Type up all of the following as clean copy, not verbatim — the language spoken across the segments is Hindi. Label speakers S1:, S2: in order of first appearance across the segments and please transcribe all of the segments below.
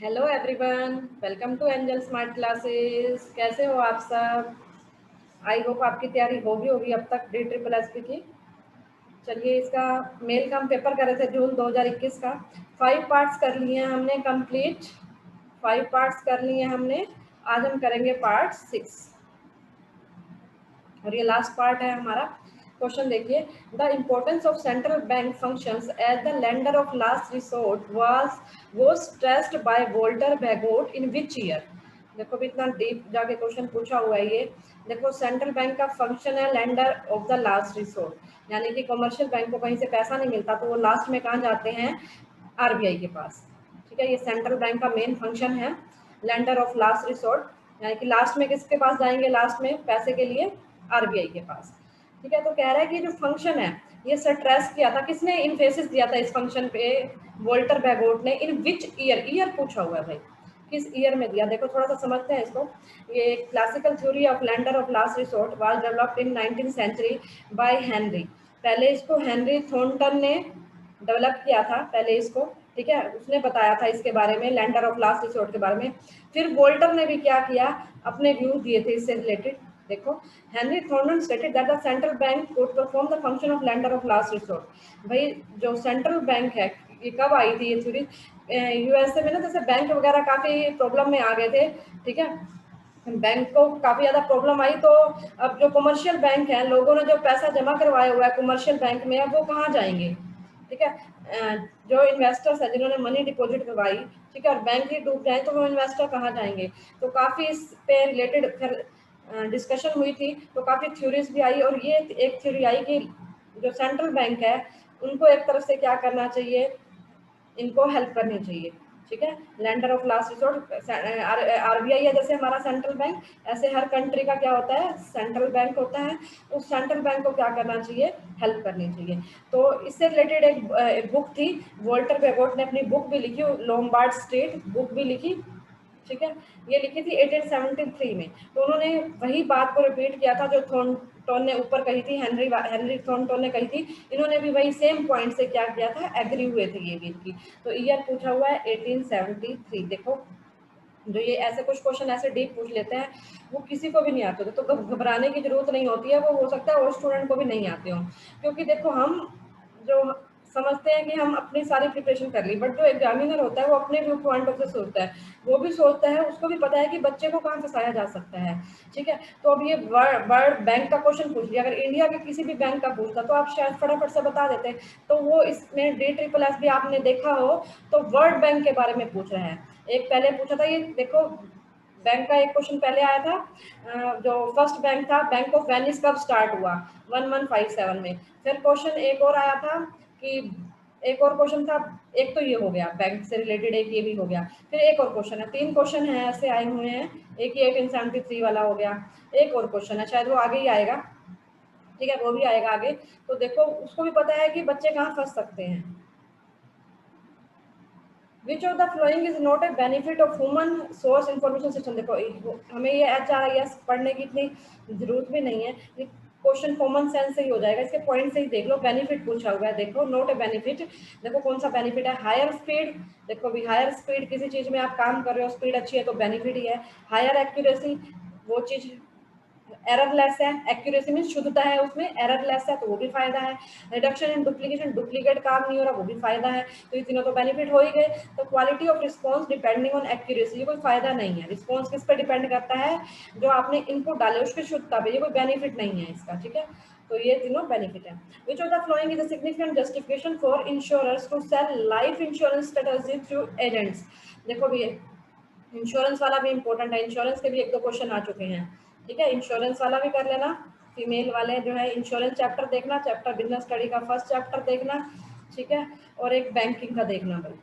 S1: Hello everyone, welcome to Angel Smart Classes. कैसे हो आप सब? आई होप आपकी तैयारी होगी होगी अब तक डी ट्रिपल एस पी की। चलिए, इसका मेल का हम पेपर कर रहे थे जून 2021 का। 5 पार्ट्स कर लिए हैं हमने कंप्लीट। 5 पार्ट्स कर लिए हमने। आज हम करेंगे पार्ट 6 और ये लास्ट पार्ट है हमारा। क्वेश्चन देखिए, the importance of central bank functions as the lender of last resort was stressed by Walter Bagehot in which year. देखो भी इतना डीप जाके क्वेश्चन पूछा हुआ है ये। देखो, सेंट्रल बैंक का फंक्शन है lender of the last resort, यानी कि कमर्शियल बैंक को कहीं से पैसा नहीं मिलता तो वो लास्ट में कहाँ जाते हैं? आरबीआई के पास। ठीक है, ये सेंट्रल बैंक का मेन फंक्शन है, लेंडर ऑफ लास्ट रिसोर्ट, यानी कि लास्ट में किसके पास जाएंगे? लास्ट में पैसे के लिए आरबीआई के पास। ठीक है, तो कह रहा है कि जो फंक्शन है ये स्ट्रेस किया था किसने? इम्फेसिस दिया था इस फंक्शन पे वोल्टर बैगोट ने। इन विच ईयर? ईयर पूछा हुआ है भाई, किस ईयर में दिया। देखो थोड़ा सा समझते हैं इसको। ये classical theory of lender of last resort was developed in 19th century by Henry. पहले इसको हेनरी थॉर्नटन ने डेवलप किया था पहले इसको। ठीक है, उसने बताया था इसके बारे में, लेंडर ऑफ लास्ट रिसोर्ट के बारे में। फिर वोल्टर ने भी क्या किया, अपने व्यूज दिए थे इससे रिलेटेड। देखो, Henry Thornton stated that the central bank could perform the function of lender of last resort. भाई जो सेंट्रल बैंक है, ये कब आई थी ये थ्योरी? यूएसए में ना, जैसे बैंक वगैरह काफी प्रॉब्लम में आ गए थे। ठीक है, बैंक को काफी ज्यादा प्रॉब्लम आई, तो अब जो कमर्शियल बैंक है, लोगों ने जो पैसा जमा करवाया हुआ है कमर्शियल बैंक में, अब वो कहाँ जाएंगे? ठीक है, जो इन्वेस्टर्स है जिन्होंने मनी डिपॉजिट करवाई, ठीक है, और बैंक ही डूब जाए तो वो इन्वेस्टर कहाँ जाएंगे? तो काफी इस पे रिलेटेड फिर डिस्कशन हुई थी, तो काफी थ्योरीज भी आई, और ये एक थ्योरी आई कि जो सेंट्रल बैंक है उनको एक तरफ से क्या करना चाहिए, इनको हेल्प करनी चाहिए। ठीक है, lender of last resort RBI है जैसे हमारा सेंट्रल बैंक, ऐसे हर कंट्री का क्या होता है? सेंट्रल बैंक होता है। उस सेंट्रल बैंक को क्या करना चाहिए? हेल्प करनी चाहिए। तो इससे रिलेटेड एक बुक थी, वोल्टर बैगोट ने अपनी बुक भी लिखी, लोम्बार्ड स्टेट बुक भी लिखी। ठीक है, ये लिखी थी 1873 में। तो उन्होंने वही बात को रिपीट किया था जो थॉर्नटन ने ऊपर कही थी, हेनरी थॉर्नटन ने कही थी। इन्होंने भी वही सेम पॉइंट से क्या किया था, एग्री हुए थे ये भी इनकी। तो ईयर पूछा हुआ है 1873। देखो, जो ये ऐसे कुछ क्वेश्चन ऐसे डीप पूछ लेते हैं, वो किसी को भी नहीं आते होते, तो घबराने की जरूरत नहीं होती है। वो हो सकता है और स्टूडेंट को भी नहीं आते हो, क्योंकि देखो हम जो समझते हैं कि हम अपनी सारी प्रिपरेशन कर ली, बट जो एग्जामिनर होता है वो अपने व्यू पॉइंट ऑफ से सोचता है। वो भी सोचता है, उसको भी पता है कि बच्चे को कहाँ फंसाया जा सकता है। ठीक है, तो अब ये वर्ल्ड बैंक का क्वेश्चन पूछ लिया, अगर इंडिया के किसी भी बैंक का पूछता तो आप शायद फटाफट से बता देते। तो वो इसमें डी ट्रिपल एस भी आपने देखा हो तो वर्ल्ड बैंक के बारे में पूछ रहा है। एक पहले पूछा था, ये देखो बैंक का एक क्वेश्चन पहले आया था, जो फर्स्ट बैंक था, बैंक ऑफ वेनिस कब स्टार्ट हुआ? 1157 में। फिर क्वेश्चन एक और आया था कि एक और क्वेश्चन था, एक तो ये हो गया बैंक से रिलेटेड, एक ये भी हो गया। फिर एक और क्वेश्चन है, 3 क्वेश्चन है ऐसे आए हुए हैं। एक ये 1873 वाला हो गया, एक और क्वेश्चन है, शायद वो आगे ही आएगा। ठीक है, वो भी आएगा आगे। तो देखो, उसको भी पता है कि बच्चे कहाँ फंस सकते हैं। विच of the following is not A benefit of human source information system. देखो, हमें ये HRIS पढ़ने की इतनी जरूरत भी नहीं है, क्वेश्चन कॉमन सेंस से ही हो जाएगा। इसके पॉइंट से ही देख लो, बेनिफिट पूछा हुआ है। देखो, नॉट ए बेनिफिट, देखो कौन सा बेनिफिट है? Higher speed. देखो भी, हायर स्पीड, किसी चीज में आप काम कर रहे हो, स्पीड अच्छी है तो बेनिफिट ही है। हायर एक्यूरेसी, वो चीज एरर लेस है, एक्यूरेसी में शुद्धता है, उसमें एरर लेस है तो वो भी फायदा है। रिडक्शन इन डुप्लीकेशन, डुप्लीकेट काम नहीं हो रहा, वो भी फायदा है। तो ये तीनों तो बेनिफिट हो ही गए। तो quality of response depending on accuracy, ये कोई फायदा नहीं है। रिस्पॉन्स किस पे डिपेंड करता है? जो आपने इनपुट डाले उसकी शुद्धता पे, ये कोई बेनिफिट नहीं है इसका। ठीक है, तो ये तीनों बेनिफिट है। Which of the following is a significant justification for insurers to sell life insurance strategy through agents. देखो भी, इंश्योरेंस वाला भी इंपॉर्टेंट है, इंश्योरेंस के भी 1-2 क्वेश्चन आ चुके हैं। ठीक है, इंश्योरेंस वाला भी कर लेना। फीमेल वाले जो है इंश्योरेंस चैप्टर देखना, चैप्टर बिजनेस स्टडी का फर्स्ट चैप्टर देखना। ठीक है, और एक बैंकिंग का देखना भाई।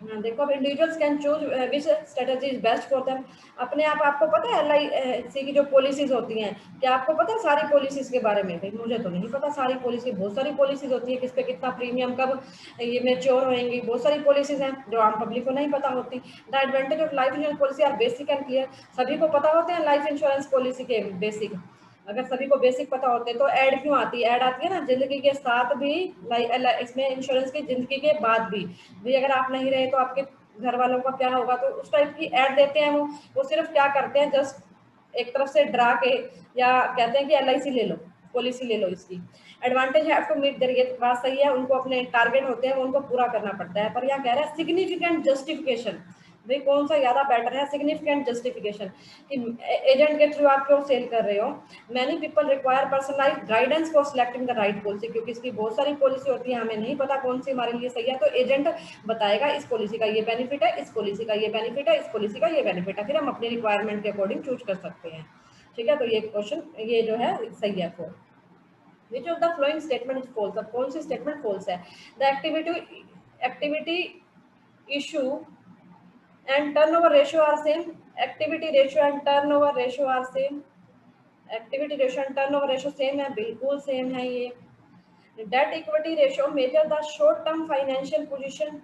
S1: देखो, अब individuals can choose which strategy is best for them. अपने आप आपको पता है LIC की जो पॉलिसीज होती हैं, क्या आपको पता है सारी पॉलिसीज के बारे में? भाई मुझे तो नहीं पता सारी पॉलिसी, बहुत सारी पॉलिसीज होती है, किस पे कितना प्रीमियम, कब ये मेच्योर होएंगी, बहुत सारी पॉलिसीज हैं जो आम पब्लिक को नहीं पता होती। The advantage of life insurance policy are basic and clear. सभी को पता होते हैं लाइफ इंश्योरेंस पॉलिसी के बेसिक। अगर सभी को बेसिक पता होते तो ऐड क्यों आती है? ऐड आती है ना जिंदगी के साथ भी, इसमें इंश्योरेंस की जिंदगी के बाद भी। भाई अगर आप नहीं रहे तो आपके घर वालों का क्या होगा, तो उस टाइप की ऐड देते हैं वो सिर्फ क्या करते हैं, जस्ट एक तरफ से डरा के, या कहते हैं कि LIC ले लो, पॉलिसी ले लो इसकी। Advantage have to meet there, ये बात सही है, उनको अपने टारगेट होते हैं उनको पूरा करना पड़ता है। पर यहाँ कह रहा है सिग्निफिकेंट जस्टिफिकेशन, भाई कौन सा ज्यादा बेटर है? सिग्निफिकेंट जस्टिफिकेशन, कि एजेंट के थ्रू आप क्यों सेल कर रहे हो। Many people require personalised guidance for selecting the right policy, क्योंकि इसकी बहुत सारी पॉलिसी होती है, हमें नहीं पता कौन सी हमारे लिए सही है, तो एजेंट बताएगा इस पॉलिसी का ये बेनिफिट है, इस पॉलिसी का ये बेनिफिट है, इस पॉलिसी का ये बेनिफिट है, फिर हम अपनी रिक्वायरमेंट के अकॉर्डिंग चूज कर सकते हैं। ठीक है, तो ये क्वेश्चन ये जो है सही है। Four, which of the following statement is false? अब कौन सी स्टेटमेंट फॉल्स है? The activity issue and turnover ratio are same. Activity ratio and turnover ratio are same. Activity ratio and turnover ratio same है, बिल्कुल सेम है ये। Debt equity ratio measure the short term financial position.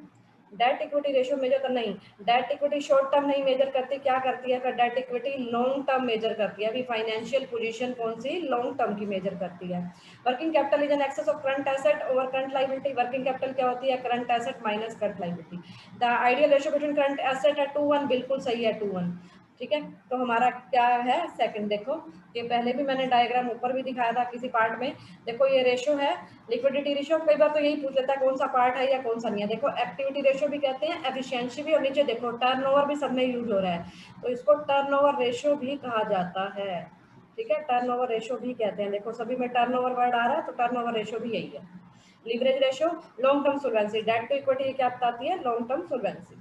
S1: Debt equity ratio measure कर नहीं, डेट इक्विटी शॉर्ट टर्म नहीं मेजर करती, क्या करती है फिर? Debt equity long term measure करती है। अभी फाइनेंशियल पोजीशन कौन सी? लॉन्ग टर्म की मेजर करती है। Working capital is an excess of current asset over current liability. Working capital क्या होती है? Current asset minus current liability. The ideal ratio between current asset है 2:1, बिल्कुल सही है 2:1। ठीक है, तो हमारा क्या है? सेकंड। देखो ये पहले भी मैंने डायग्राम ऊपर भी दिखाया था किसी पार्ट में। देखो ये रेशियो है, लिक्विडिटी रेशियो। कई बार तो यही पूछ लेता है कौन सा पार्ट है या कौन सा नहीं है। देखो एक्टिविटी रेशियो भी कहते हैं, एफिशिएंसी भी, और नीचे देखो टर्नओवर भी सब में यूज हो रहा है, तो इसको टर्नओवर रेशियो भी कहा जाता है। ठीक है, टर्नओवर रेशियो भी कहते हैं। देखो सभी में टर्नओवर वर्ड आ रहा है, तो टर्नओवर रेशियो भी यही है। Leverage ratio, long term solvency. Debt to equity क्या बताती है? Long term solvency.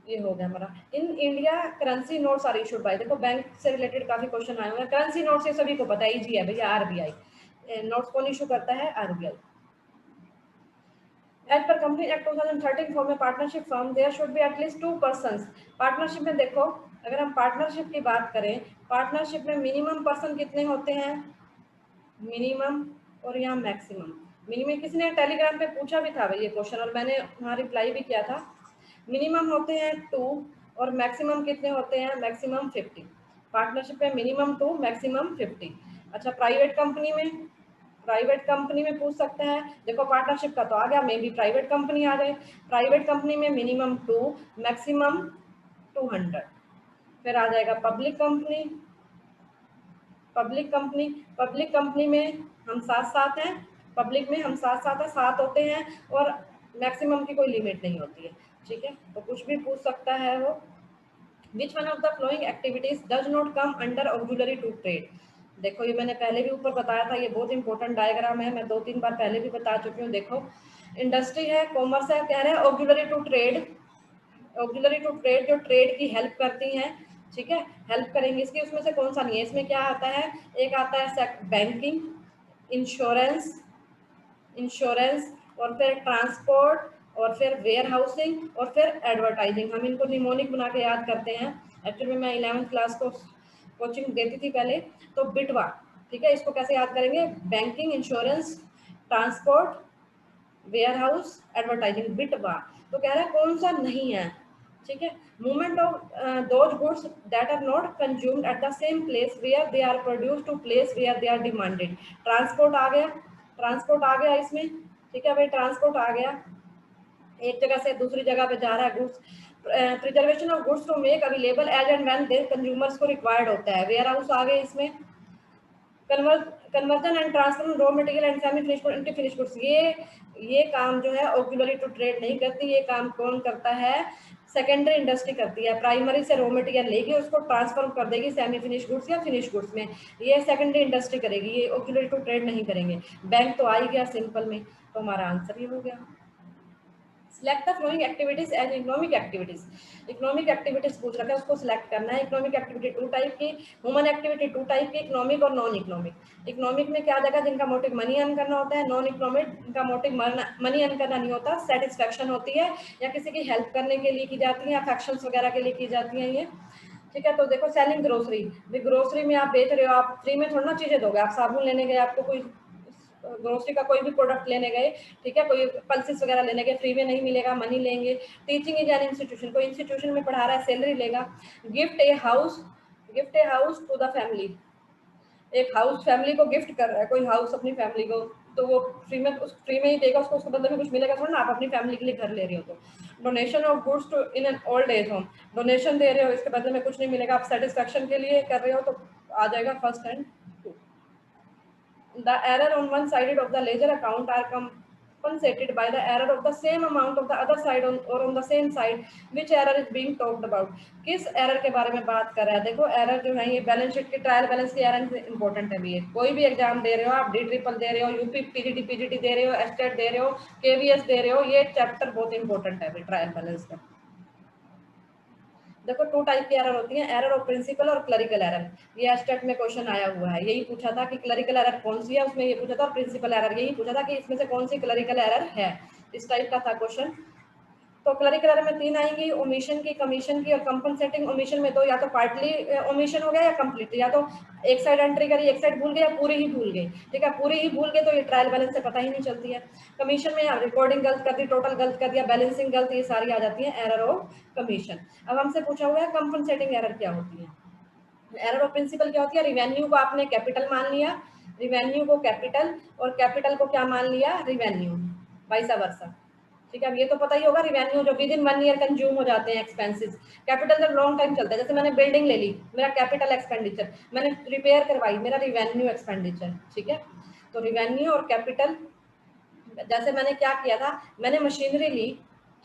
S1: ये हो गया हमारा। In India currency notes are issued by, देखो बैंक से रिलेटेड काफी क्वेश्चन आए हुए हैं। करेंसी नोट्स ये सभी को पता है, इजी है भैया, RBI। नोट्स कौन इशू करता है? RBI। As per company act 2013 form में partnership firm there should be at least 2 persons. Partnership में देखो, अगर हम पार्टनरशिप की बात करें, पार्टनरशिप में मिनिमम पर्सन कितने होते हैं? मिनिमम और यहाँ मैक्सिमम। मिनिमम किसने टेलीग्राम पे पूछा भी था भाई ये क्वेश्चन, और मैंने वहाँ रिप्लाई भी किया था। मिनिमम होते हैं 2 और मैक्सिमम कितने होते हैं? मैक्सिमम 50। पार्टनरशिप में मिनिमम 2, मैक्सिमम 50। अच्छा प्राइवेट कंपनी में पूछ सकते हैं। देखो पार्टनरशिप का तो आ गया, मे भी प्राइवेट कंपनी आ गए। प्राइवेट कंपनी में मिनिमम 2, मैक्सिमम 200। फिर आ जाएगा पब्लिक कंपनी में हम साथ साथ हैं, पब्लिक में हम साथ साथ है, 7 होते हैं, और मैक्सिमम की कोई लिमिट नहीं होती है। ठीक है, तो कुछ भी पूछ सकता है वो। Which one of the following activities does not come under auxiliary to trade. देखो ये मैंने पहले भी ऊपर बताया था, ये बहुत इंपॉर्टेंट डायग्राम है, मैं 2-3 बार पहले भी बता चुकी हूँ। देखो इंडस्ट्री है, कॉमर्स है, कह रहे हैं auxiliary to trade. Auxiliary to trade जो ट्रेड की हेल्प करती हैं, ठीक है, हेल्प करेंगे इसकी, उसमें से कौन सा नहीं है? इसमें क्या आता है? एक आता है बैंकिंग, इंश्योरेंस और फिर ट्रांसपोर्ट और फिर वेयर हाउसिंग और फिर एडवर्टाइजिंग। हम इनको निमोनिक बना के याद करते हैं। एक्चुअली में मैं 11th क्लास को कोचिंग देती थी पहले, तो बिटवा। ठीक है, इसको कैसे याद करेंगे? Banking, insurance, transport, warehouse, advertising, बिटवा। तो कह रहा है कौन सा नहीं है? ठीक है, movement of those goods that are not consumed at the same place where they are produced to place where they are demanded. Transport आ गया, ट्रांसपोर्ट आ गया इसमें। ठीक है भाई, ट्रांसपोर्ट आ गया, एक जगह से दूसरी जगह पे जा रहा है goods. Preservation of goods to make available as and when they consumers को रिक्वायर्ड होता है। वेयर हाउस आ गए इसमें। Conversion and transfer raw material and semi finish good into finish goods. ये काम जो है ऑक्सिलरी टू ट्रेड नहीं करती, ये काम कौन करता है? सेकेंडरी इंडस्ट्री करती है। प्राइमरी से रॉ मटेरियल लेगी, उसको ट्रांसफर कर देगी सेमी फिनिश गुड्स या फिनिश गुड्स में, ये सेकेंडरी इंडस्ट्री करेगी, ये ऑक्सिलरी टू ट्रेड नहीं करेंगे। बैंक तो आ ही गया सिंपल में, तो हमारा आंसर ये हो गया। Select the following activities as economic activities. Economic activities पूछ रखा है, उसको सिलेक्ट करना है। इकोनॉमिक एक्टिविटी 2 टाइप की, ह्यूमन एक्टिविटी 2 टाइप की, इकोनॉमिक और नॉन इकोनॉमिक। इकोनॉमिक में क्या जगह जिनका मोटिव मनी अर्न करना होता है, नॉन इकोनॉमिक जिनका मोटिव मनी अर्न करना नहीं होता, सेटिस्फेक्शन होती है या किसी की हेल्प करने के लिए की जाती है, अफेक्शंस वगैरह के लिए की जाती है ये। ठीक है, तो देखो सेलिंग ग्रोसरी, ग्रोसरी में आप बेच रहे हो, आप फ्री में थोड़ा ना चीजें दोगे। आप साबुन लेने गए, आपको कोई ग्रोसरी का कोई भी प्रोडक्ट लेने गए, ठीक है, कोई पल्सेस वगैरह लेने गए, फ्री में नहीं मिलेगा, मनी लेंगे। टीचिंग इज एन इंस्टीट्यूशन, कोई इंस्टीट्यूशन में पढ़ा रहा है, सैलरी लेगा। Gift a house, gift a house to the family, एक हाउस फैमिली को गिफ्ट कर रहा है कोई हाउस अपनी फैमिली को, तो वो फ्री में, उस फ्री में ही देगा उसको, उसके बदले में कुछ मिलेगा थोड़ा ना, आप अपनी फैमिली के लिए घर ले रहे हो तो। Donation of goods to in an old age home, donation दे रहे हो, इसके बदले में कुछ नहीं मिलेगा, आप सेटिस्फेक्शन के लिए कर रहे हो तो आ जाएगा first and two. The error on one side of the ledger account are compensated by the error of the same amount of the other side on, or on the same side which error is being talked about। किस एरर के बारे में बात कर रहा है? देखो एरर जो है ये बैलेंस शीट की ट्रायल बैलेंस की एरर इंपॉर्टेंट है। भी कोई भी एग्जाम दे रहे हो आप, डी ट्रिपल दे रहे हो, यूपी पीजीटी दे रहे हो, एस्टेट दे रहे हो, केवीएस दे रहे हो, ये चैप्टर बहुत इंपॉर्टेंट है ट्रायल बैलेंस का। देखो टू टाइप की एरर होती है, एरर ऑफ प्रिंसिपल और क्लरिकल एरर। ये एस्टेट में क्वेश्चन आया हुआ है, यही पूछा था कि क्लरिकल एरर कौन सी है, उसमें ये पूछा था, और प्रिंसिपल एरर यही पूछा था कि इसमें से कौन सी क्लरिकल एरर है, इस टाइप का था क्वेश्चन। तो क्लरिकल एरर में 3 आएंगी, ओमिशन की, कमीशन की और कंपनसेटिंग। ओमिशन में 2, या तो पार्टली ओमिशन हो गया या कंप्लीट, या तो एक साइड एंट्री करी, एक साइड भूल गए, या पूरी ही भूल गए। ठीक है, पूरी ही भूल गए तो ये ट्रायल बैलेंस से पता ही नहीं चलती है। कमीशन में रिकॉर्डिंग गलत कर दी, टोटल गलत कर दिया, बैलेंसिंग गलत, ये सारी आ जाती है एरर ऑफ कमीशन। अब हमसे पूछा हुआ है कंपनसेटिंग एरर क्या होती है। एरर ऑफ प्रिंसिपल क्या होती है? रिवेन्यू को आपने कैपिटल मान लिया, रिवेन्यू को कैपिटल, और कैपिटल को क्या मान लिया? रिवेन्यू, वाइसा वर्सा। ठीक है, अब ये तो पता ही होगा, रिवेन्यू जो विद इन 1 ईयर कंज्यूम हो जाते हैं एक्सपेंसेस, कैपिटल जब लॉन्ग टाइम चलता है, जैसे मैंने बिल्डिंग ले ली, मेरा कैपिटल एक्सपेंडिचर, मैंने रिपेयर करवाई, मेरा रिवेन्यू एक्सपेंडिचर। ठीक है, तो रिवेन्यू और कैपिटल, जैसे मैंने क्या किया था, मैंने मशीनरी ली,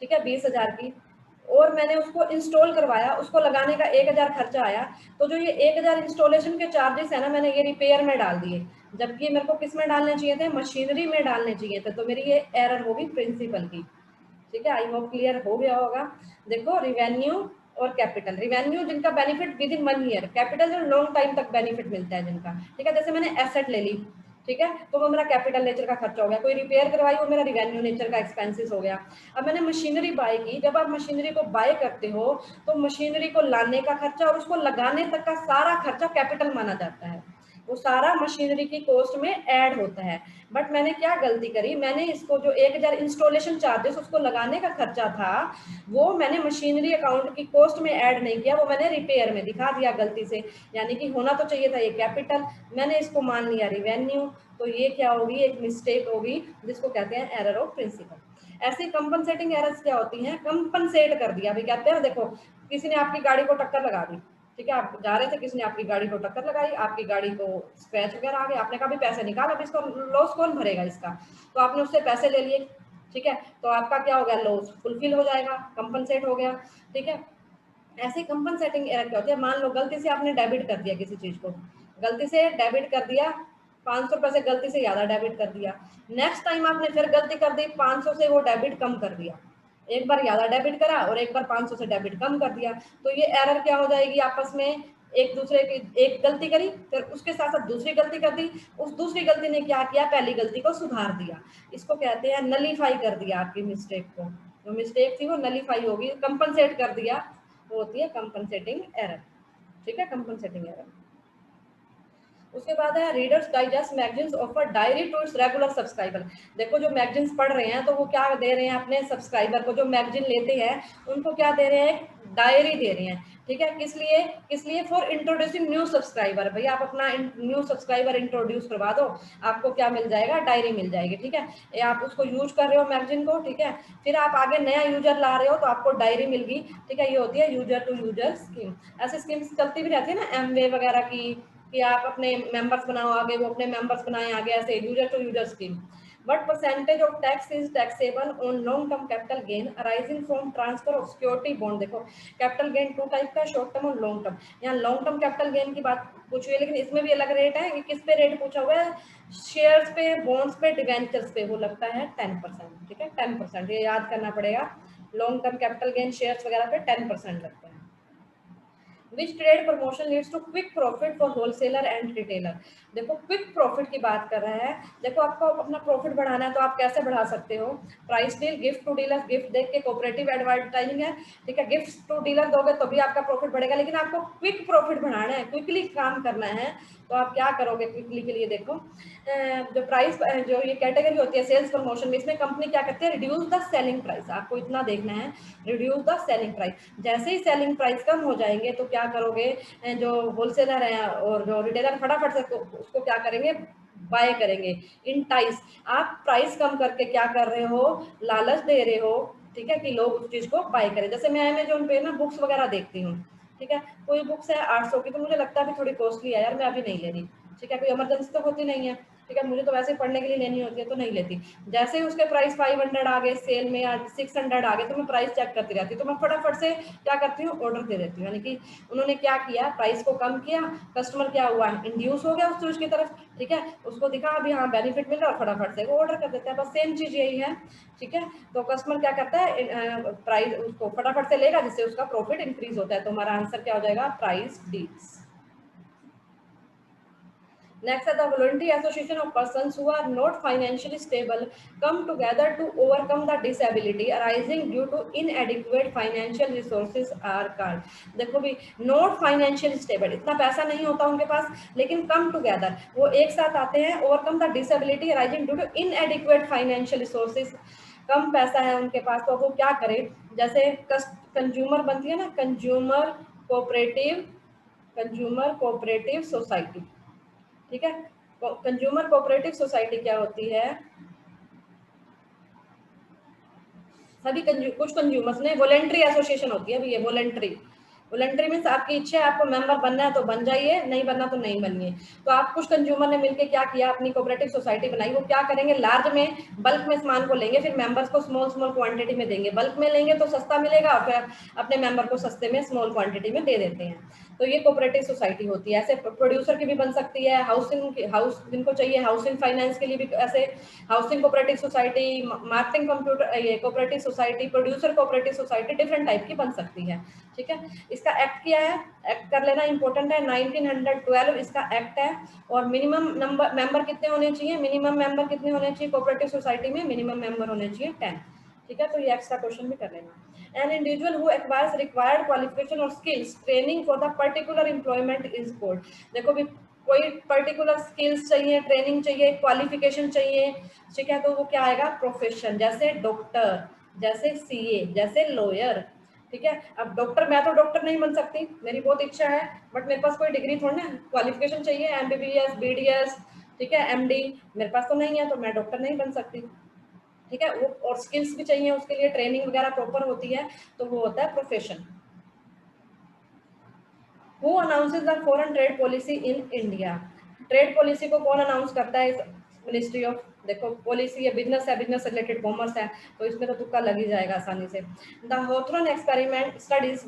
S1: ठीक है 20,000 की, और मैंने उसको इंस्टॉल करवाया, उसको लगाने का 1,000 खर्चा आया, तो जो ये 1,000 इंस्टॉलेशन के चार्जेस है ना, मैंने ये रिपेयर में डाल दिए, जबकि मेरे को किस में डालने चाहिए थे? मशीनरी में डालने चाहिए थे, तो मेरी ये एरर होगी प्रिंसिपल की। ठीक है, आई होप क्लियर हो गया होगा। देखो रिवेन्यू और कैपिटल, रिवेन्यू जिनका benefit with in 1 year, capital जो लॉन्ग टाइम तक बेनिफिट मिलता है जिनका। ठीक है, जैसे मैंने एसेट ले ली, ठीक है, तो वो मेरा कैपिटल नेचर का खर्चा हो गया, कोई रिपेयर करवाई, वो मेरा रिवेन्यू नेचर का एक्सपेंसेस हो गया। अब मैंने मशीनरी बाय की, जब आप मशीनरी को बाय करते हो तो मशीनरी को लाने का खर्चा और उसको लगाने तक का सारा खर्चा कैपिटल माना जाता है, वो सारा मशीनरी की कॉस्ट में ऐड होता है। बट मैंने क्या गलती करी, मैंने इसको जो 1,000 इंस्टॉलेशन चार्जेस उसको लगाने का खर्चा था, वो मैंने मशीनरी अकाउंट की कॉस्ट में ऐड नहीं किया, वो मैंने रिपेयर में दिखा दिया गलती से, यानी कि होना तो चाहिए था ये कैपिटल, मैंने इसको मान लिया रिवेन्यू, तो ये क्या होगी? एक मिस्टेक होगी, जिसको कहते हैं एरर ऑफ प्रिंसिपल। ऐसी कंपनसेटिंग एरर्स क्या होती हैं? कंपनसेट कर दिया, भाई कहते हैं देखो किसी ने आपकी गाड़ी को टक्कर लगा दी, ठीक है, आप जा रहे थे, किसी ने आपकी गाड़ी को टक्कर लगाई, आपकी गाड़ी को स्क्रैच वगैरह आ गए, आपने कहा भी पैसे निकाल, अब इसको लॉस कौन भरेगा इसका, तो आपने उससे पैसे ले लिए। ठीक है, तो आपका क्या हो गया? लॉस फुलफिल हो जाएगा, कंपनसेट हो गया। ठीक है, ऐसी कंपनसेटिंग एरर क्या होती है? मान लो गलती से आपने डेबिट कर दिया किसी चीज को, गलती से डेबिट कर दिया, 500 रुपए से गलती से ज्यादा डेबिट कर दिया, नेक्स्ट टाइम आपने फिर गलती कर दी, 500 से वो डेबिट कम कर दिया, एक बार ज्यादा डेबिट करा और एक बार 500 से डेबिट कम कर दिया, तो ये एरर क्या हो जाएगी? आपस में एक दूसरे की, एक गलती करी फिर उसके साथ साथ दूसरी गलती कर दी, उस दूसरी गलती ने क्या किया? पहली गलती को सुधार दिया, इसको कहते हैं नलीफाई कर दिया, आपकी मिस्टेक को, जो मिस्टेक थी वो नलीफाई होगी, कंपनसेट कर दिया, वो होती है कंपनसेटिंग एरर। ठीक है, कंपनसेटिंग एरर। उसके बाद है Reader's Digest magazines offer diary to its regular subscriber. देखो जो मैगजीन्स पढ़ रहे हैं तो वो क्या दे रहे हैं अपने सब्सक्राइबर को, जो मैगजीन लेते हैं उनको क्या दे रहे हैं? डायरी दे रहे हैं। ठीक है, किस लिए? किस लिए? फॉर इंट्रोड्यूसिंग न्यू सब्सक्राइबर, भाई आप अपना न्यू सब्सक्राइबर इंट्रोड्यूस करवा दो, आपको क्या मिल जाएगा? डायरी मिल जाएगी। ठीक है, ये आप उसको यूज कर रहे हो मैगजीन को, ठीक है, फिर आप आगे नया यूजर ला रहे हो तो आपको डायरी मिल गई। ठीक है, ये होती है यूजर टू यूजर स्कीम। ऐसी स्कीम्स चलती भी रहती है ना, एमवे वगैरह की, कि आप अपने मेंबर्स बनाओ आगे, वो अपने मेंबर्स बनाए आगे, ऐसे user to user scheme. What percentage of tax is taxable on long term capital gain arising from transfer of security bond? देखो कैपिटल गेन 2 टाइप का, शॉर्ट टर्म और लॉन्ग टर्म। यहाँ लॉन्ग टर्म कैपिटल गेन की बात पूछी है, लेकिन इसमें भी अलग रेट है कि किस पे रेट पूछा हुआ है? शेयर्स पे, बॉन्ड्स पे, डिवेंचर्स पे, वो लगता है 10%। ठीक है, 10%, ये याद करना पड़ेगा। Long term capital gain shares वगैरह पे 10% लगता है। Which trade promotion leads to quick profit for wholesaler and retailer? देखो क्विक प्रॉफिट की बात कर रहा है। देखो आपको अपना प्रॉफिट बढ़ाना है तो आप कैसे बढ़ा सकते हो? Price deal, gift to dealer, gift देख के कोऑपरेटिव एडवर्टाइजिंग है। ठीक है, गिफ्ट टू डीलर दोगे तो भी आपका प्रॉफिट बढ़ेगा, लेकिन आपको क्विक प्रॉफिट बढ़ाना है, क्विकली काम करना है, तो आप क्या करोगे क्विकली के लिए? देखो जो प्राइस, जो ये कैटेगरी होती है सेल्स प्रमोशन में, इसमें कंपनी क्या करती है? Reduce the selling price. आपको इतना देखना है, रिड्यूस द सेलिंग प्राइस। जैसे ही सेलिंग प्राइस कम हो जाएंगे तो क्या क्या करोगे, जो होलसेलर है और जो रिटेलर फटाफट से उसको क्या करेंगे, बाय करेंगे। इंटाइस, आप प्राइस कम करके क्या कर रहे हो, लालच दे रहे हो, ठीक है, कि लोग उस चीज को बाय करें। जैसे मैं अमेजोन पे ना बुक्स वगैरह देखती हूँ, ठीक है, कोई बुक्स है 800 की, तो मुझे लगता है थोड़ी कॉस्टली है यार, मैं अभी नहीं ले रही, ठीक है, कोई इमरजेंसी तो होती नहीं है, ठीक है, मुझे तो वैसे पढ़ने के लिए लेनी होती है तो नहीं लेती। जैसे ही उसके प्राइस 500 आ गए सेल में या 600 आ गए, तो मैं प्राइस चेक करती रहती हूँ, तो मैं फटाफट से क्या करती हूँ, ऑर्डर दे देती हूँ। यानी कि उन्होंने क्या किया, प्राइस को कम किया, कस्टमर क्या हुआ, इंड्यूस हो गया उस चीज की तरफ, ठीक है, उसको दिखा अभी हाँ बेनिफिट मिल रहा है, फटाफट से वो ऑर्डर कर देता है। बस सेम चीज यही है, ठीक है। तो कस्टमर क्या करता है, प्राइस उसको फटाफट से लेगा, जिससे उसका प्रॉफिट इंक्रीज होता है। तो हमारा आंसर क्या हो जाएगा, price deals. Next are the voluntary association of persons who are not financially stable come together to overcome the disability arising due to inadequate financial resources are called। देखो भी, not financially stable, इतना पैसा नहीं होता उनके पास, लेकिन come together, वो एक साथ आते हैं, overcome the disability arising due to inadequate financial resources, कम पैसा है उनके पास, तो वो क्या करें, जैसे कंज्यूमर बनती है ना, कंज्यूमर कोऑपरेटिव सोसाइटी, ठीक है। कंज्यूमर कोऑपरेटिव सोसाइटी क्या होती है, सभी कुछ कंज्यूमर्स ने, वॉलेंट्री एसोसिएशन होती है अभी, ये वॉलेंट्री मीन्स आपकी इच्छा है, आपको मेंबर बनना है तो बन जाइए, नहीं बनना तो नहीं बनिए। तो आप कुछ कंज्यूमर ने मिलकर क्या किया, अपनी कोऑपरेटिव सोसाइटी बनाई। वो क्या करेंगे, लार्ज में बल्क में सामान को लेंगे, फिर मेंबर्स को स्मॉल स्मॉल क्वांटिटी में देंगे। बल्क में लेंगे तो सस्ता मिलेगा, और फिर अपने मेंबर को सस्ते में स्मॉल क्वांटिटी में दे देते हैं। तो ये कोऑपरेटिव सोसाइटी होती है। ऐसे प्रोड्यूसर की भी बन सकती है, हाउस जिनको चाहिए हाउसिंग फाइनेंस के लिए भी ऐसे housing cooperative society, marketing computer ये cooperative society, producer cooperative society, different type की बन सकती है, ठीक है। इसका एक्ट क्या है, एक्ट कर लेना इंपॉर्टेंट है, 1912 इसका एक्ट है। और मिनिमम नंबर मेंबर कितने होने चाहिए, मिनिमम मेंबर कितने होने चाहिए कोऑपरेटिव सोसाइटी में, मिनिमम मेंबर होने चाहिए 10, ठीक है। तो ये एक्स्ट्रा क्वेश्चन भी कर लेना। An individual who acquires required qualification or skills training for the particular employment is called। देखो भी, कोई पर्टिकुलर स्किल्स चाहिए, ट्रेनिंग चाहिए, क्वालिफिकेशन चाहिए, ठीक है, तो वो क्या आएगा, प्रोफेशन। जैसे डॉक्टर, जैसे सीए, जैसे लॉयर, ठीक है। अब डॉक्टर, मैं तो डॉक्टर नहीं बन सकती, मेरी बहुत इच्छा है, बट मेरे पास कोई डिग्री थोड़ी ना, क्वालिफिकेशन चाहिए, एमबीबीएस, बीडीएस, ठीक है, एमडी, मेरे पास तो नहीं है, तो मैं डॉक्टर नहीं बन सकती, ठीक है। वो और स्किल्स भी चाहिए, उसके लिए ट्रेनिंग वगैरह प्रॉपर होती है, तो वो होता है profession. Who announces the foreign trade policy in India? Trade policy को कौन अनाउंस करता है, इस मिनिस्ट्री ऑफ, देखो पॉलिसी है, बिजनेस है, बिजनेस रिलेटेड कॉमर्स है, तो इसमें तो तुक्का लग ही जाएगा आसानी से। The Hawthorne experiment studies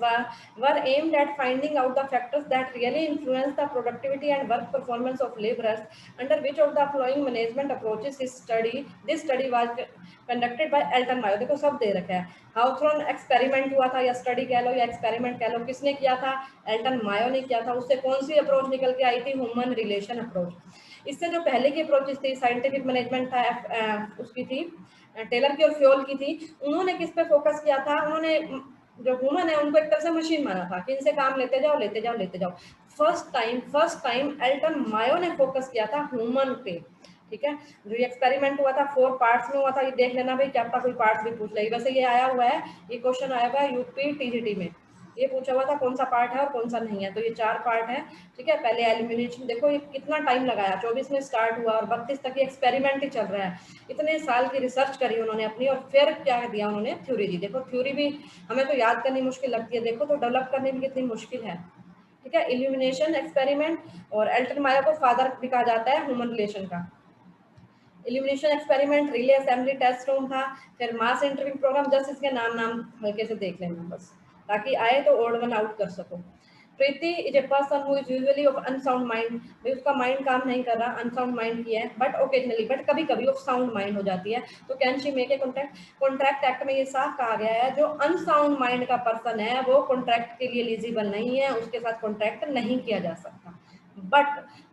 S1: were aimed at finding out the factors that really influence the productivity and work performance of labourers under which of the following management approaches this study was conducted by Elton Mayo. देखो सब दे रखा है, हाउथरन एक्सपेरिमेंट हुआ था, या स्टडी कह लो या एक्सपेरिमेंट कह लो, किसने किया था, एल्टन मायो ने किया था। उससे कौन सी अप्रोच निकल के आई थी, ह्यूमन रिलेशन अप्रोच। इससे जो पहले की अप्रोचेस थी, साइंटिफिक मैनेजमेंट था, उसकी थी टेलर की और फ्योल की थी, उन्होंने किस पे फोकस किया था, उन्होंने जो ह्यूमन है उनको एक तरह से मशीन माना था कि इनसे काम लेते जाओ लेते जाओ लेते जाओ। फर्स्ट टाइम एल्टन मायो ने फोकस किया था ह्यूमन पे, ठीक है। जो ये एक्सपेरिमेंट हुआ था 4 पार्ट्स में हुआ था, ये देख लेना भाई, क्या पता कोई पार्ट्स भी पूछ ले। वैसे ये आया हुआ है, ये क्वेश्चन आया हुआ है यूपी टीजीटी में, ये पूछा हुआ था कौन सा पार्ट है और कौन सा नहीं है। तो ये 4 पार्ट है, ठीक है। पहले एलिमिनेशन, देखो ये कितना टाइम लगाया, 24 में स्टार्ट हुआ और 32 तक ये एक्सपेरिमेंट ही चल रहा है। इतने साल की रिसर्च करी उन्होंने अपनी, और फिर क्या दिया उन्होंने, थ्योरी दी। देखो थ्योरी भी हमें तो याद करनी मुश्किल लगती है, देखो तो डेवलप करने में कितनी मुश्किल है, ठीक है। इल्यूमिनेशन एक्सपेरिमेंट, और एल्टन मायो को फादर भी कहा जाता है ह्यूमन रिलेशन का। Illumination experiment, relay assembly test room था, फिर मास इंटरव्यू प्रोग्राम, जस्ट इसके नाम हल्के से देख लेना बस, ताकि आए तो ओड वन आउट कर सको। Preeti is a person who is usually of unsound mind, भाई उसका माइंड काम नहीं कर रहा, अनसाउंड माइंड की है, बट ओकेजनली, बट कभी कभी ऑफ साउंड माइंड हो जाती है। तो can she make a contract, contract act में ये साफ कहा गया है, जो अनसाउंड माइंड का पर्सन है वो कॉन्ट्रैक्ट के लिए एलिजिबल नहीं है, उसके साथ कॉन्ट्रैक्ट नहीं किया जा सकता।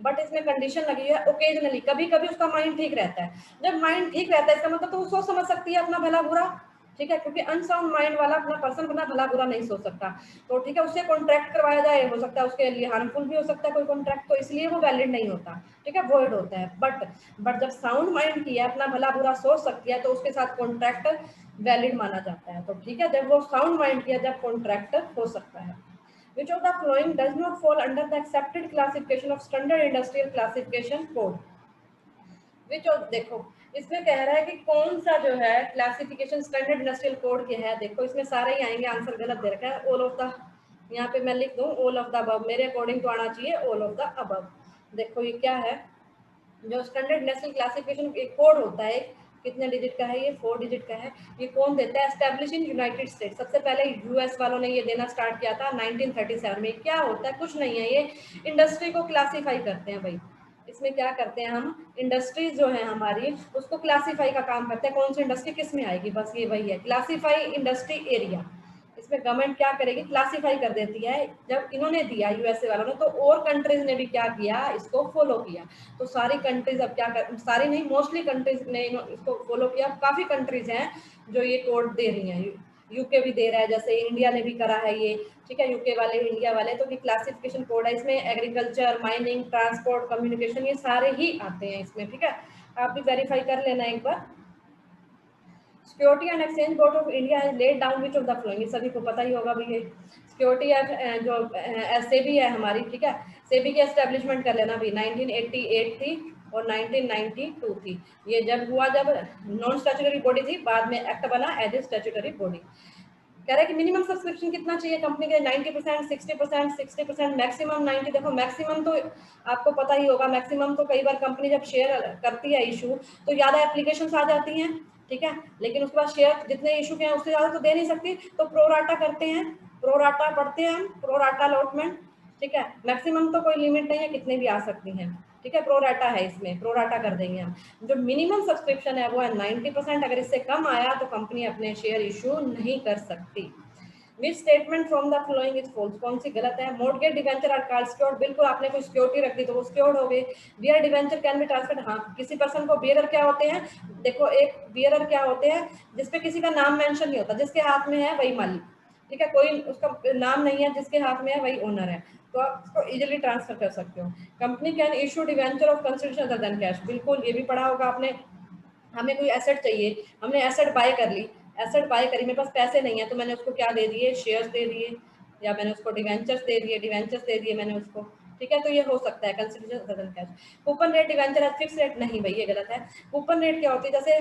S1: बट इसमें कंडीशन लगी है ओकेजनली, कभी कभी उसका माइंड ठीक रहता है। जब माइंड ठीक रहता है इसका मतलब तो वो सोच समझ सकती है अपना भला बुरा, ठीक है, क्योंकि अनसाउंड माइंड वाला अपना पर्सन अपना भला बुरा नहीं सोच सकता। तो ठीक है, उससे कॉन्ट्रैक्ट करवाया जाए, हो सकता है उसके लिए हार्मफुल भी हो सकता है कोई कॉन्ट्रैक्ट, तो इसलिए वो वैलिड नहीं होता, ठीक है, वॉइड होता है। बट जब साउंड माइंड की है, अपना भला बुरा सोच सकती है, तो उसके साथ कॉन्ट्रैक्ट वैलिड माना जाता है। तो ठीक है, जब वो साउंड माइंड की है, जब कॉन्ट्रैक्ट हो सकता है। Which of the following does not fall under the accepted classification of standard industrial classification code? Which of, देखो इसमें कह रहा है कि कौन सा जो है क्लासिफिकेशन स्टैंडर्ड इंडस्ट्रियल कोड के है। देखो इसमें सारे ही आएंगे, आंसर गलत दे रखा है। ऑल ऑफ द, यहाँ पे मैं लिख दूं ऑल ऑफ द अबव, मेरे अकॉर्डिंग तो आना चाहिए ऑल ऑफ द अबव। देखो ये क्या है, जो स्टैंडर्ड इंडस्ट्रियल क्लासिफिकेशन कोड होता है, कितने डिजिट का है ये, 4 डिजिट का है। ये कौन देता है, एस्टेब्लिश इन यूनाइटेड स्टेट्स। सबसे पहले यूएस वालों ने ये देना स्टार्ट किया था 1937 में। क्या होता है, कुछ नहीं है, ये इंडस्ट्री को क्लासीफाई करते हैं भाई। इसमें क्या करते हैं हम, इंडस्ट्रीज जो है हमारी उसको क्लासीफाई का काम करते हैं, कौन सी इंडस्ट्री किस में आएगी, बस ये वही है क्लासीफाई इंडस्ट्री एरिया। इसमें गवर्नमेंट क्या करेगी, क्लासीफाई कर देती है। जब इन्होंने दिया यूएसए वालों ने, तो और कंट्रीज ने भी क्या किया, इसको फॉलो किया। तो सारी कंट्रीज अब क्या कर, सारी नहीं मोस्टली कंट्रीज ने इसको फॉलो किया। काफी कंट्रीज हैं जो ये कोड दे रही हैं, यूके भी दे रहा है, जैसे इंडिया ने भी करा है ये, ठीक है, यूके वाले इंडिया वाले। तो ये क्लासिफिकेशन कोड है, इसमें एग्रीकल्चर, माइनिंग, ट्रांसपोर्ट, कम्युनिकेशन ये सारे ही आते हैं इसमें, ठीक है। आप भी वेरीफाई कर लेना एक बार। Security and exchange board of India has laid down which of the following, सभी को पता ही होगा भी ये सिक्योरिटी जो सेबी है हमारी, ठीक है, सेबी की एस्टेब्लिशमेंट कर लेना भी 1988 थी और 1992 थी। ये जब हुआ जब नॉन स्टैट्यूटरी बॉडी थी, बाद में एक्ट बना एज ए स्टैट्यूटरी बॉडी। कह रहा है कि मिनिमम सब्सक्रिप्शन कितना चाहिए कंपनी के, 90%, 60%, 60%, मैक्सिमम 90। देखो मैक्सिमम तो आपको पता ही होगा, मैक्सिमम तो कई बार कंपनी जब शेयर करती है इशू तो ज़्यादा एप्लीकेशंस आ जाती हैं, ठीक है, लेकिन उसके बाद शेयर जितने इशू के हैं उससे ज़्यादा तो दे नहीं सकती, तो प्रोराटा करते हैं, प्रोराटा पढ़ते हैं हम, प्रोराटा अलॉटमेंट, ठीक है। मैक्सिमम तो कोई लिमिट नहीं है, कितने भी आ सकती हैं, ठीक है, प्रोराटा है, इसमें प्रोराटा कर देंगे हम। जो मिनिमम सब्सक्रिप्शन है वो है 90%, अगर इससे कम आया तो कंपनी अपने शेयर इशू नहीं कर सकती। Which statement from the following is false, कौन सी गलत है। Mortgage debenture are called secured, बिल्कुल आपने कोई सिक्योरिटी रख दी तो वो सिक्योर्ड हो गए। Bearer debenture can be transferred, हाँ किसी पर्सन को बियरर क्या होते हैं, देखो एक बियरर क्या होते हैं, जिसपे किसी का नाम मेंशन नहीं होता, जिसके हाथ में है वही मालिक, ठीक है, कोई उसका नाम नहीं है, जिसके हाथ में है वही ओनर है, तो आप इसको इजीली ट्रांसफर कर सकते हो। Company can issue debenture of consideration other than cash, बिल्कुल ये भी पढ़ा होगा आपने। हमें कोई एसेट चाहिए, हमने एसेट बाय कर ली, एसेट बाय करी, मेरे पास पैसे नहीं है तो मैंने उसको क्या दे दिए, शेयर्स दे दिए, या मैंने उसको डिवेंचर्स दे दिए, डिवेंचर्स दे दिए मैंने उसको, ठीक है, तो ये हो सकता है consideration other than cash. Coupon rate debenture है, फिक्स रेट नहीं भाई, ये गलत है। कूपन रेट क्या होती है, जैसे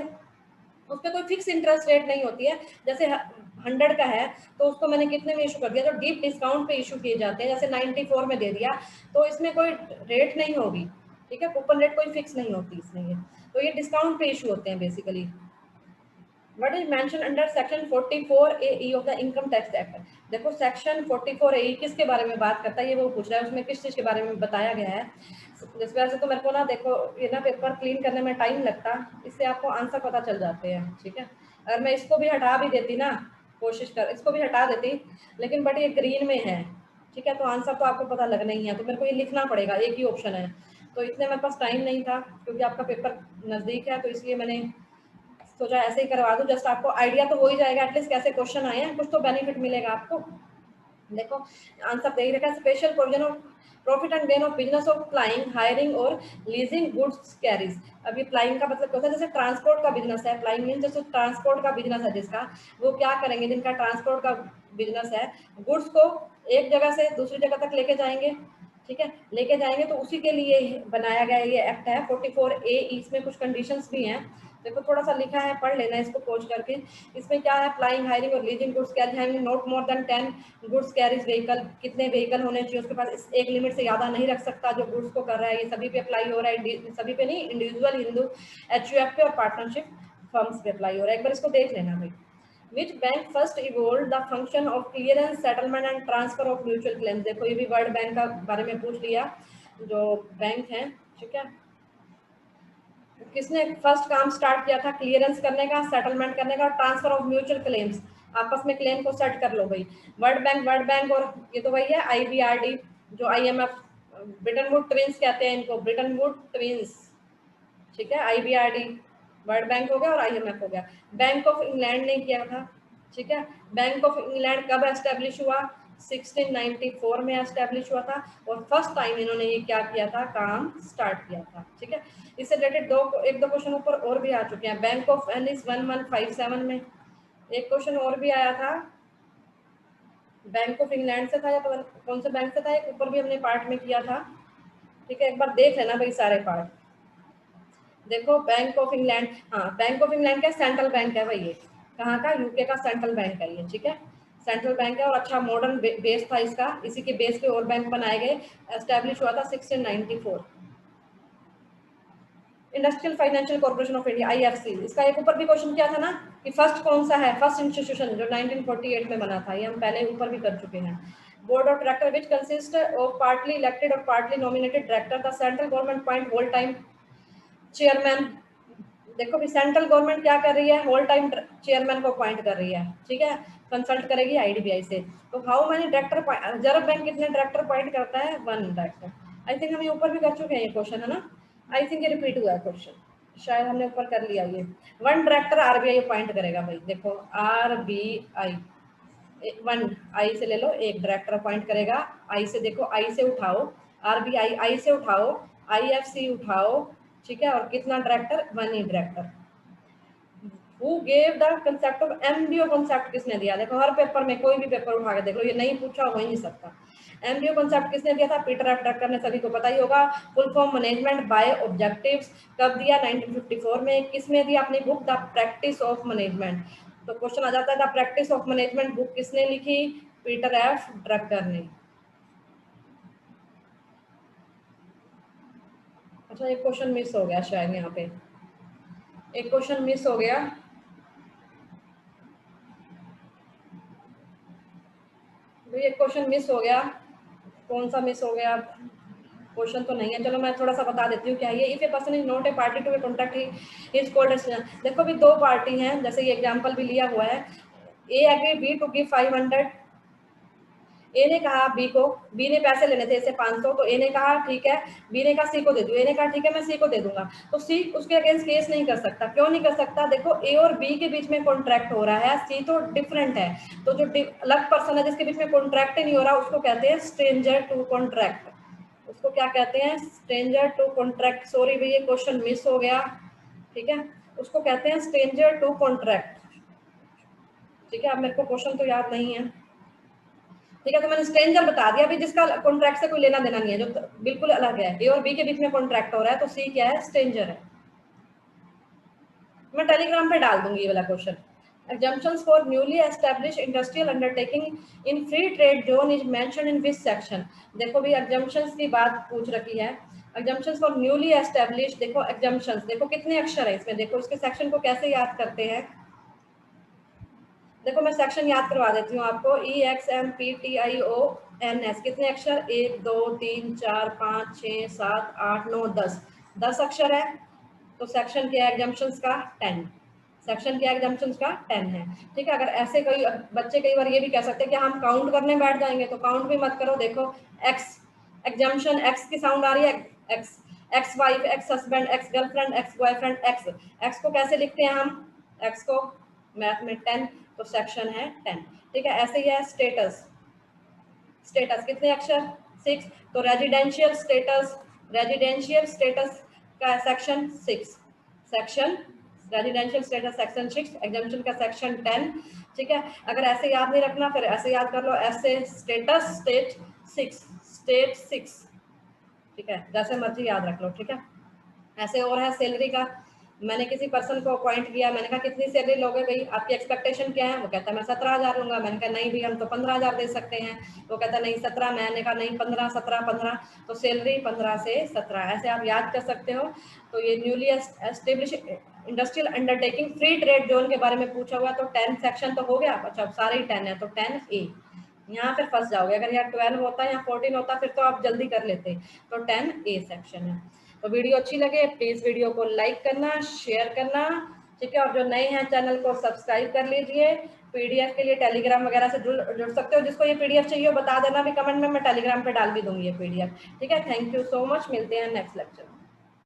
S1: उस पर कोई फिक्स इंटरेस्ट रेट नहीं होती है, जैसे 100 का है तो उसको मैंने कितने में इशू कर दिया, जो डीप डिस्काउंट पे इशू किए जाते हैं, जैसे 94 में दे दिया, तो इसमें कोई रेट नहीं होगी, ठीक है, कूपन रेट कोई फिक्स नहीं होती इसमें, ये तो ये डिस्काउंट पे इशू होते हैं basically. What is mentioned under section 44AE of the income tax act, देखो सेक्शन 44AE किसके बारे में बात करता है, ये वो पूछ रहा है, उसमें किस चीज के बारे में बताया गया है। जिस वजह से तो मेरे को ना, देखो ये ना पेपर क्लीन करने में टाइम लगता, इससे आपको आंसर पता चल जाते हैं, ठीक है। अगर मैं इसको भी हटा भी देती ना, कोशिश कर इसको भी हटा देती, लेकिन बट ये ग्रीन में है, ठीक है, तो आंसर तो आपको पता लगना ही है, तो मेरे को ये लिखना पड़ेगा, एक ही ऑप्शन है, तो इतने मेरे पास टाइम नहीं था, क्योंकि आपका पेपर नजदीक है, तो इसलिए मैंने सोचा ऐसे ही करवा दूं, जस्ट आपको आइडिया तो हो ही जाएगा एटलीस्ट कैसे क्वेश्चन आए हैं, कुछ तो बेनिफिट मिलेगा आपको। देखो आंसर दे ही रखा है, special provision of profit and gain of business of flying, hiring और लीजिंग गुड्स कैरीज। अभी फ्लाइंग का मतलब क्या होता है, जैसे ट्रांसपोर्ट का बिजनेस है, फ्लाइंग मीन जैसे ट्रांसपोर्ट का बिजनेस है जिसका, वो क्या करेंगे, जिनका ट्रांसपोर्ट का बिजनेस है, गुड्स को एक जगह से दूसरी जगह तक लेके जाएंगे, ठीक है, लेके जाएंगे, तो उसी के लिए बनाया गया ये एक्ट है 44A। इसमें कुछ कंडीशंस भी हैं, देखो थोड़ा सा लिखा है, पढ़ लेना इसको खोज करके। इसमें क्या है, फ्लाइंग, हायरिंग और leasing goods carry having not more than 10 goods carriage vehicle, कितने व्हीकल होने चाहिए उसके पास, इस एक लिमिट से ज़्यादा नहीं रख सकता जो गुड्स को कर रहा है, ये सभी पे अप्लाई हो रहा है, सभी पे नहीं, इंडिविजुअल, हिंदू, HUF पे और पार्टनरशिप फर्म्स पे अप्लाई हो रहा है, एक बार इसको देख लेना भाई। Which bank first evolved the function of clearance, settlement and transfer of mutual claims, देखो ये भी वर्ल्ड बैंक का बारे में पूछ लिया, जो बैंक है, ठीक है, किसने फर्स्ट काम स्टार्ट किया था, क्लियरेंस करने का, सेटलमेंट करने का, ट्रांसफर ऑफ म्यूचुअल क्लेम्स, आपस में क्लेम को सेट कर लो भाई। वर्ल्ड बैंक और ये तो वही है IBRD, जो IMF, ब्रिटन वुड ट्विंस कहते हैं इनको, ब्रिटन वुड ट्विंस, ठीक है, IBRD वर्ल्ड बैंक हो गया और IMF हो गया। बैंक ऑफ इंग्लैंड ने किया था, ठीक है, बैंक ऑफ इंग्लैंड कब एस्टेब्लिश हुआ, 1694 में एस्टेब्लिश हुआ था, और फर्स्ट टाइम इन्होंने ये क्या किया था, काम स्टार्ट किया था, ठीक है। इससे रिलेटेड एक दो क्वेश्चन ऊपर और भी आ चुके हैं। बैंक ऑफ एनिस 1157 में एक क्वेश्चन और भी आया था, बैंक ऑफ इंग्लैंड से था या पता कौन से बैंक से था, एक ऊपर भी हमने पार्ट में किया था। ठीक है, एक बार देख लेना भाई सारे पार्ट। देखो बैंक ऑफ इंग्लैंड, हाँ बैंक ऑफ इंग्लैंड का सेंट्रल बैंक है भाई, ये कहाँ का, यूके का सेंट्रल बैंक है ये। ठीक है, सेंट्रल बैंक है और अच्छा मॉडर्न बेस था इसका, इसी के बेस पे और बैंक बनाए गए। एस्टेब्लिश हुआ था 1694। Industrial financial corporation of India, IFC, इसका एक ऊपर भी क्वेश्चन किया था ना कि फर्स्ट कौन सा है, फर्स्ट इंस्टीट्यूशन जो 1948 में बना था, ये हम पहले ऊपर भी कर चुके हैं। Board of director which consist of partly elected और partly nominated director, the central government point whole time chairman. देखो भी सेंट्रल गवर्नमेंट क्या कर रही है, होल टाइम चेयरमैन को अपॉइंट कर रही है। ठीक है, कंसल्ट करेगी आईडीबीआई से। तो how many director, reserve bank कितने डायरेक्टर अपॉइंट करता है, 1 डायरेक्टर। आई थिंक हम ये ऊपर भी कर चुके हैं ये क्वेश्चन, है ना, आई थिंक ये रिपीट हुआ है क्वेश्चन, शायद हमने ऊपर कर लिया ये। 1 डायरेक्टर आरबीआई अपॉइंट करेगा भाई, देखो आरबीआई, 1 आई से ले लो, एक डायरेक्टर अपॉइंट करेगा। आई से देखो, आई से उठाओ, आरबीआई आई से उठाओ, आईएफसी उठाओ। ठीक है, और कितना director, 1 he director. Who gave the concept of MBO concept किसने दिया, देखो हर पेपर में कोई भी पेपर उठा के देख लो, ये नहीं पूछा हो ही नहीं सकता। एमबीओ कॉन्सेप्ट किसने दिया था, पीटर एफ ड्रकर ने, सभी को पता ही होगा। Full form management by objectives, कब दिया, 1954 में। किसने दिया अपनी book, the practice of management. तो क्वेश्चन आ जाता है the practice of management book किसने लिखी, पीटर एफ ड्रकर ने। अच्छा एक क्वेश्चन मिस हो गया शायद, यहाँ पे एक क्वेश्चन मिस हो गया, एक क्वेश्चन मिस हो गया, कौन सा मिस हो गया, क्वेश्चन तो नहीं है, चलो मैं थोड़ा सा बता देती हूँ क्या ये। If a person is not a party to a contract he is called. देखो भी दो पार्टी हैं, जैसे ये एग्जांपल भी लिया हुआ है, ए एग्री बी टू गिव 500, ए ने कहा बी को, बी ने पैसे लेने थे इसे 500, तो ए ने कहा ठीक है, बी ने कहा सी को दे दूं, ए ने कहा ठीक है मैं सी को दे दूंगा। तो सी उसके अगेंस्ट केस नहीं कर सकता, क्यों नहीं कर सकता, देखो ए और बी के बीच में कॉन्ट्रैक्ट हो रहा है, सी तो डिफरेंट है, तो जो अलग पर्सन है जिसके बीच में कॉन्ट्रैक्ट ही नहीं हो रहा उसको कहते हैं स्ट्रेंजर टू कॉन्ट्रैक्ट। उसको क्या कहते हैं, स्ट्रेंजर टू कॉन्ट्रैक्ट। सॉरी भैया क्वेश्चन मिस हो गया। ठीक है, उसको कहते हैं स्ट्रेंजर टू कॉन्ट्रैक्ट। ठीक है, अब मेरे को क्वेश्चन तो याद नहीं है। ठीक है, तो मैंने स्ट्रेंजर बता दिया, अभी जिसका कॉन्ट्रैक्ट से कोई लेना देना नहीं है, जो बिल्कुल अलग है, ए और बी के बीच में कॉन्ट्रैक्ट हो रहा है, तो सी क्या है, स्ट्रेंजर है। मैं टेलीग्राम पे डाल दूंगी ये वाला question. Exemptions for newly established industrial undertaking in free trade zone is mentioned in which section। देखो भी exemptions की बात पूछ रखी है। Exemptions for newly established, देखो exemptions, देखो कितने अक्षर है इसमें, देखो इसके सेक्शन को कैसे याद करते हैं। देखो मैं सेक्शन याद करवा देती हूँ आपको, EXMPTIONS, कितने अक्षर, 1 2 3 4 5 6 7 8 9 10, 10 अक्षर है। तो सेक्शन क्या है एग्जाम्पशंस का, 10। सेक्शन क्या एग्जाम्पशंस का, 10 है। ठीक है, अगर ऐसे कोई बच्चे कई बार ये भी कह सकते हैं कि हम काउंट करने बैठ जाएंगे, तो काउंट भी मत करो। देखो एक्स, एग्जाम्पशन एक्स की साउंड आ रही है, x, ex wife, ex husband, ex girlfriend, ex boyfriend, x, x को कैसे लिखते हैं हम, एक्स को मैथ में 10, तो सेक्शन है 10। ठीक है, ऐसे ही है स्टेटस, स्टेटस कितने अक्षर, 6, तो रेजिडेंशियल स्टेटस, रेजिडेंशियल स्टेटस का section 6, section residential status section 6, examination का सेक्शन 10। ठीक है, अगर ऐसे याद नहीं रखना फिर ऐसे याद कर लो, ऐसे स्टेटस स्टेट 6, स्टेट 6। ठीक है, जैसे मर्जी याद रख लो। ठीक है, ऐसे और है सैलरी का, मैंने किसी पर्सन को अपॉइंट किया, मैंने कहा कितनी सैलरी लोगे भाई, आपकी एक्सपेक्टेशन क्या है, वो कहता है मैं 17,000 लूंगा। मैंने कहा नहीं भाई हम तो 15,000 दे सकते हैं। वो कहता नहीं 17, मैंने कहा नहीं 15, 17, 15, तो सैलरी 15 से 17, ऐसे आप याद कर सकते हो। तो ये newly establish industrial undertaking free trade zone के बारे में पूछा हुआ, तो 10 सेक्शन तो हो गया। अच्छा सारे ही 10 है, तो 10A, यहाँ फिर फंस जाओगे, अगर यहाँ 12 होता या 14 होता फिर तो आप जल्दी कर लेते, तो 10A सेक्शन है। तो वीडियो अच्छी लगे प्लीज वीडियो को लाइक करना, शेयर करना। ठीक है, और जो नए हैं चैनल को सब्सक्राइब कर लीजिए। पीडीएफ के लिए टेलीग्राम वगैरह से जुड़ सकते हो, जिसको ये पीडीएफ चाहिए बता देना भी कमेंट में, मैं टेलीग्राम पे डाल भी दूंगी ये पीडीएफ। ठीक है, थैंक यू सो मच, मिलते हैं नेक्स्ट लेक्चर में।